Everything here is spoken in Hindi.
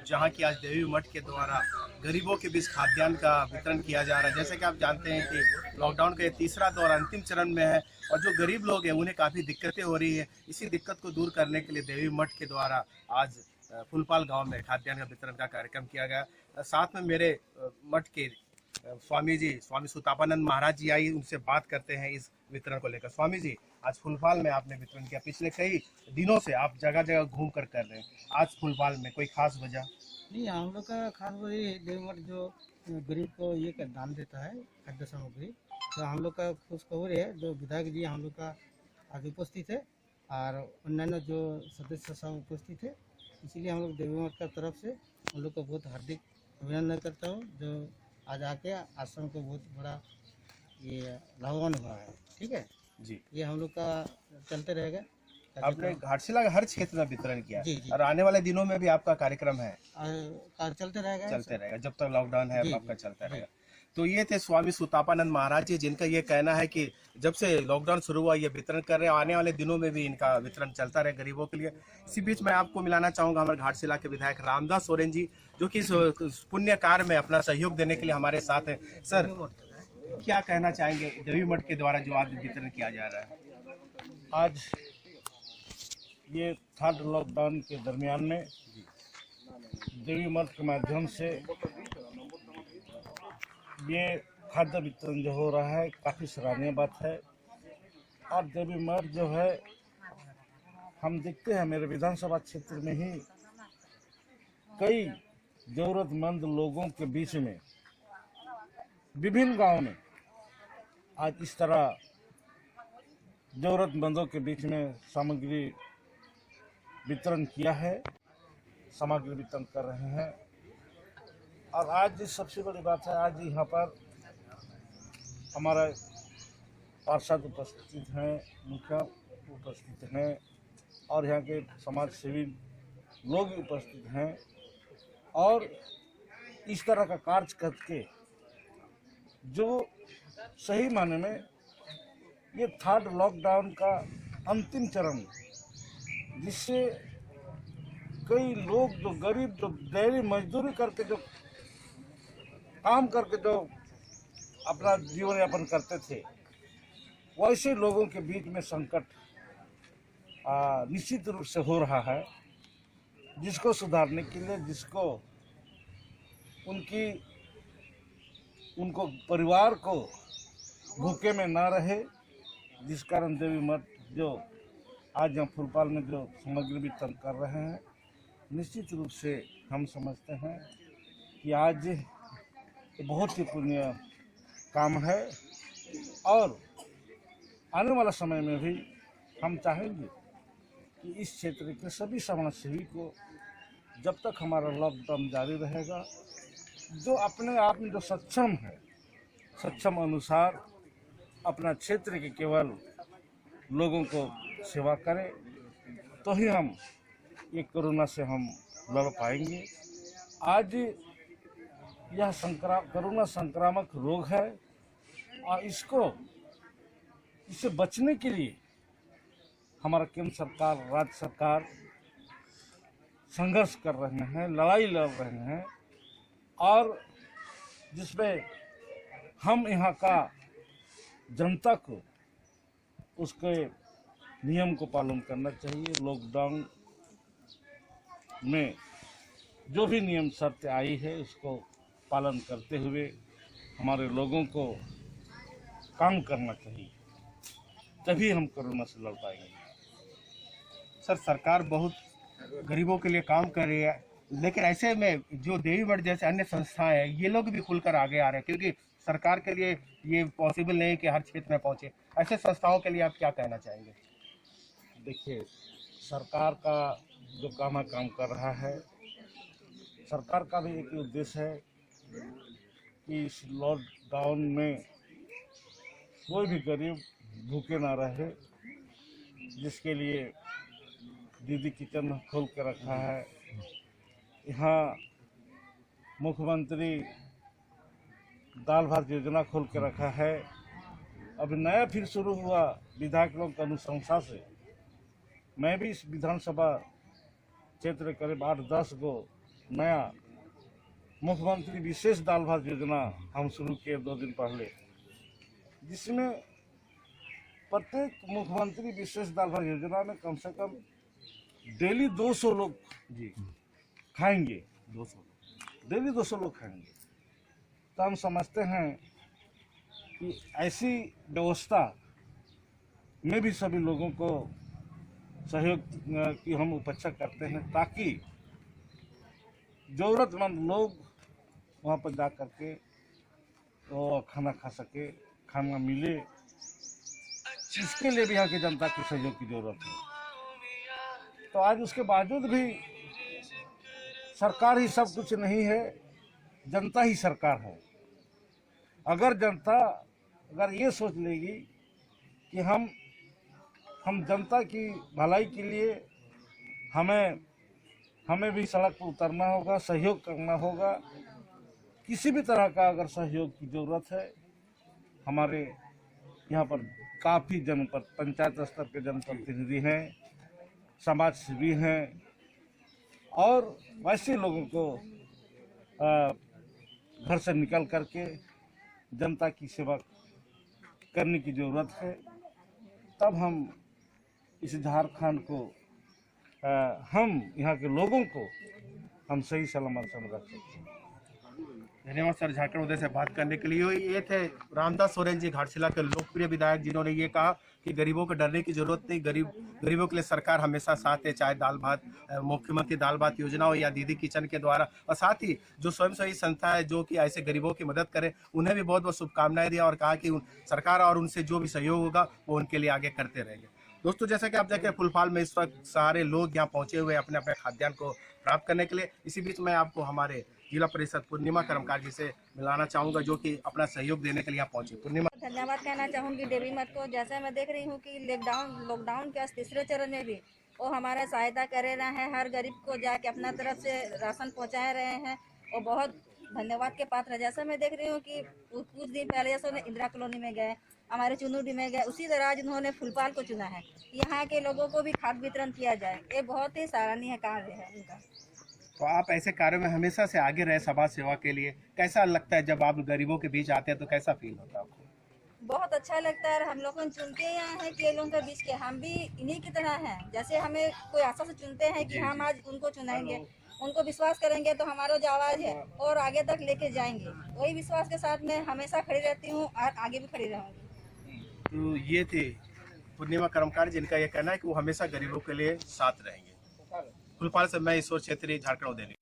जहां की आज देवी मठ के द्वारा गरीबों के बीच खाद्यान्न का वितरण किया जा रहा है। जैसे कि आप जानते हैं कि लॉकडाउन का ये तीसरा दौर अंतिम चरण में है और जो गरीब लोग हैं उन्हें काफ़ी दिक्कतें हो रही है। इसी दिक्कत को दूर करने के लिए देवी मठ के द्वारा आज फुलपाल गांव में खाद्यान्न का वितरण का कार्यक्रम किया गया। साथ में मेरे मठ के स्वामी जी, स्वामी सुतापानंद महाराज जी आई, उनसे बात करते हैं इस वितरण को लेकर। स्वामी जी, आज फुलपाल में आपने वितरण किया, पिछले कई दिनों से आप जगह जगह घूम कर रहे हैं, आज फुलपाल में कोई खास वजह? नहीं, हम लोग का खास वही देवी मठ जो गरीब को ये का दान देता है खाद्य सामग्री, तो हम लोग का खुशखबरी है। जो विधायक जी हम लोग का आज उपस्थित है और अन्यान्य जो सदस्य सब उपस्थित है, इसीलिए हम लोग देवी मठ का तरफ से हम लोग को बहुत हार्दिक अभिनंदन करता हूँ जो आज आके आश्रम को बहुत बड़ा ये लाभवान हुआ है। ठीक है जी, ये हम लोग का चलते रहेगा। आपने घाटशिला का हर क्षेत्र में वितरण किया जी, जी। और आने वाले दिनों में भी आपका कार्यक्रम है, चलते रहेगा जब तक लॉकडाउन है जी, आपका चलता रहेगा। तो ये थे स्वामी सुतापानंद महाराज जी, जिनका ये कहना है कि जब से लॉकडाउन शुरू हुआ ये वितरण कर रहे हैं, आने वाले दिनों में भी इनका वितरण चलता रहे गरीबों के लिए। इसी बीच मैं आपको मिलाना चाहूंगा हमारे घाटशिला के विधायक रामदास सोरेन जी, जो कि इस पुण्य कार्य में अपना सहयोग देने के लिए हमारे साथ है। सर, क्या कहना चाहेंगे देवी मठ के द्वारा जो आज वितरण किया जा रहा है? आज ये थर्ड लॉकडाउन के दरमियान में देवी मठ के माध्यम से ये खाद्य वितरण जो हो रहा है काफ़ी सराहनीय बात है। और देवी मठ जो है, हम देखते हैं मेरे विधानसभा क्षेत्र में ही कई ज़रूरतमंद लोगों के बीच में विभिन्न गांव में आज इस तरह ज़रूरतमंदों के बीच में सामग्री वितरण किया है, सामग्री वितरण कर रहे हैं। और आज सबसे बड़ी बात है, आज यहाँ पर हमारा पार्षद उपस्थित हैं, मुखिया उपस्थित हैं और यहाँ के समाज सेवी लोग भी उपस्थित हैं और इस तरह का कार्य करके जो सही माने में ये थर्ड लॉकडाउन का अंतिम चरण, जिससे कई लोग जो गरीब जो डेली मजदूरी करके जो काम करके जो अपना जीवन यापन करते थे, वैसे लोगों के बीच में संकट निश्चित रूप से हो रहा है, जिसको सुधारने के लिए, जिसको उनको परिवार को भूखे में ना रहे, जिस कारण देवी मठ जो आज हम फुलपाल में जो सामग्री वितरण कर रहे हैं, निश्चित रूप से हम समझते हैं कि आज ये बहुत ही पुण्य काम है और आने वाला समय में भी हम चाहेंगे कि इस क्षेत्र के सभी समाज सेवी को, जब तक हमारा लॉकडाउन जारी रहेगा, जो अपने आप में जो सक्षम है, सक्षम अनुसार अपना क्षेत्र के केवल लोगों को सेवा करें, तो ही हम ये कोरोना से हम लड़ पाएंगे। आज यह कोरोना संक्रामक रोग है और इससे बचने के लिए हमारा केंद्र सरकार, राज्य सरकार संघर्ष कर रहे हैं, लड़ाई लड़ रहे हैं और जिसमें हम यहाँ का जनता को उसके नियम को पालन करना चाहिए। लॉकडाउन में जो भी नियम शर्त आई है उसको पालन करते हुए हमारे लोगों को काम करना चाहिए, तभी हम कोरोना से लड़ पाएंगे। सर, सरकार बहुत गरीबों के लिए काम कर रही है, लेकिन ऐसे में जो देवी मठ जैसे अन्य संस्थाएं हैं, ये लोग भी खुलकर आगे आ रहे हैं, क्योंकि सरकार के लिए ये पॉसिबल नहीं कि हर क्षेत्र में पहुंचे। ऐसे संस्थाओं के लिए आप क्या कहना चाहेंगे? देखिए, सरकार का जो काम कर रहा है, सरकार का भी एक उद्देश्य है कि इस लॉकडाउन में कोई भी गरीब भूखे ना रहे, जिसके लिए दीदी किचन खोल के रखा है। यहाँ मुख्यमंत्री दाल भात योजना खोल के रखा है। अभी नया फिर शुरू हुआ विधायक लोग की अनुशंसा से, मैं भी इस विधानसभा क्षेत्र करीब 8-10 गो नया मुख्यमंत्री विशेष दाल भात योजना हम शुरू किए 2 दिन पहले, जिसमें प्रत्येक मुख्यमंत्री विशेष दाल भात योजना में कम से कम डेली 200 लोग जी खाएंगे, 200 डेली 200 लोग खाएंगे। तो हम समझते हैं कि ऐसी व्यवस्था में भी सभी लोगों को सहयोग की हम अपेक्षा करते हैं, ताकि ज़रूरतमंद लोग वहाँ पर जा कर के तो खाना खा सके, खाना मिले। इसके लिए भी यहाँ की जनता की सहयोग की जरूरत है। तो आज उसके बावजूद भी सरकार ही सब कुछ नहीं है, जनता ही सरकार है। अगर जनता अगर ये सोच लेगी कि हम जनता की भलाई के लिए हमें भी सड़क पर उतरना होगा, सहयोग करना होगा। किसी भी तरह का अगर सहयोग की ज़रूरत है, हमारे यहाँ पर काफ़ी पंचायत स्तर के जनप्रतिनिधि हैं, समाज सेवी हैं, और वैसे लोगों को घर से निकल करके जनता की सेवा करने की ज़रूरत है। तब हम इस झारखंड को हम यहाँ के लोगों को हम सही सलामत से रख सकते हैं। धन्यवाद सर, झारखंड उदय से बात करने के लिए। ये थे रामदास सोरेन जी, घाटशिला के लोकप्रिय विधायक, जिन्होंने ये कहा कि गरीबों को डरने की जरूरत नहीं, गरीबों के लिए सरकार हमेशा साथ है, चाहे दाल भात मुख्यमंत्री दाल भात योजना हो या दीदी किचन के द्वारा। और साथ ही जो स्वयंसेवी संस्था है जो कि ऐसे गरीबों की मदद करे, उन्हें भी बहुत बहुत शुभकामनाएं दी और कहा कि सरकार और उनसे जो भी सहयोग होगा वो उनके लिए आगे करते रहेंगे। दोस्तों, जैसा कि आप देखें फुलफाल में इस वक्त सारे लोग यहाँ पहुंचे हुए अपने अपने खाद्यान्न को प्राप्त करने के लिए। इसी बीच में आपको हमारे जिला परिषद पूर्णिमा कर्मकार जी से मिलाना चाहूँगा, जो कि अपना सहयोग देने के लिए यहाँ पहुंचे। पूर्णिमा, धन्यवाद कहना चाहूँगी देवी मत को। जैसे मैं देख रही हूँ कि लॉकडाउन के तीसरे चरण में भी वो हमारा सहायता कर रहे हैं, हर गरीब को जाके अपना तरफ से राशन पहुँचा रहे हैं और बहुत धन्यवाद के पात्र है। जैसे मैं देख रही हूँ कि कुछ दिन पहले जैसे उन्हें इंदिरा कॉलोनी में गए, हमारे चुनूडी में गए, उसी तरह आज उन्होंने फुलपाल को चुना है, यहाँ के लोगों को भी खाद्य वितरण किया जाए। ये बहुत ही सराहनीय कार्य है उनका। तो आप ऐसे कार्यों में हमेशा से आगे रहे समाज सेवा के लिए, कैसा लगता है जब आप गरीबों के बीच आते हैं तो कैसा फील होता है आपको? बहुत अच्छा लगता है। हम लोग चुनते यहाँ हैं कि ये लोगों के बीच के हम भी इन्हीं की तरह हैं। जैसे हमें कोई आशा से चुनते हैं कि हम आज उनको चुनाएंगे, उनको विश्वास करेंगे तो हमारा जो आवाज़ है और आगे तक लेके जाएंगे। वही विश्वास के साथ मैं हमेशा खड़ी रहती हूँ और आगे भी खड़ी रहूँगी। तो ये थे पूर्णिमा कर्मकार, जिनका ये कहना है कि वो हमेशा गरीबों के लिए साथ रहेंगे। फुलपाल से मैं ईश्वर छेत्री, झारखंड उदय।